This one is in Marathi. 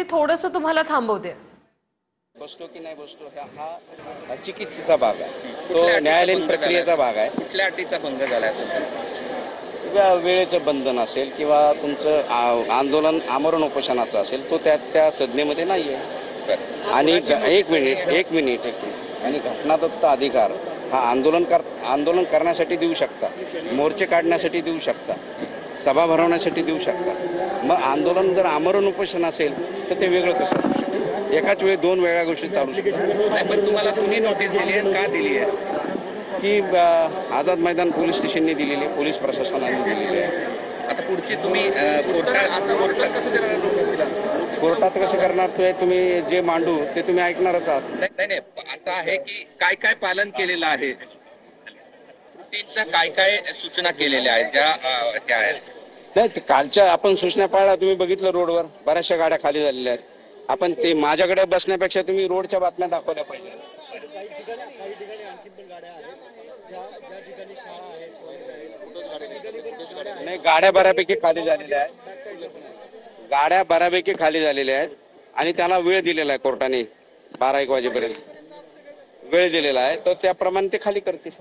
परिस्थिती थोडंसं तुम्हाला थांबवते? बसतो की नाही बसतो हा चिकित्सेचा भाग आहे, तो न्यायालयीन प्रक्रियेचा भाग आहे. कुठल्या अटीचा भंग झाला असेल? किंवा वेळेचं बंधन असेल किंवा तुमचं आंदोलन आमरण उपोषणाचं असेल, तो त्या संज्ञेमध्ये नाही आहे. आणि एक मिनिट आणि घटनादत्त अधिकार हा आंदोलन करण्यासाठी देऊ शकता, मोर्चे काढण्यासाठी देऊ शकता, सभा भरवण्यासाठी देऊ शकता. मग आंदोलन जर आमरण उपोषण असेल तर ते वेगळं कसं असू शकतं? एकाच वेळी दोन वेगळ्या गोष्टी चालू शकतात. पण तुम्हाला कुणी नोटीस दिली आहे, का दिली आहे? ती आझाद मैदान पोलीस स्टेशनने दिलेली आहे, पोलीस प्रशासनाने दिलेली आहे. आता पुढची तुम्ही कोर्टात कसं करणार? तुम्ही जे मांडू ते तुम्ही ऐकणारच आहात. नाही, असं आहे की काय काय पालन केलेलं आहे, त्रुटींच्या काय काय सूचना केलेल्या आहेत त्या आहेत? नाही, कालच्या आपण सूचना पाळल्या. तुम्ही बघितलं रोडवर बऱ्याचशा गाड्या खाली झालेल्या आहेत. आपण ते माझ्याकडे बसण्यापेक्षा तुम्ही रोडच्या बातम्या दाखवल्या पाहिजे. नाही, गाड्या बऱ्यापैकी खाली झालेल्या आहेत. गाड्या बऱ्यापैकी खाली झालेल्या आहेत आणि त्याला वेळ दिलेला आहे कोर्टाने, 12-1 वाजेपर्यंत वेळ दिलेला आहे. तर त्याप्रमाणे ते खाली करतील.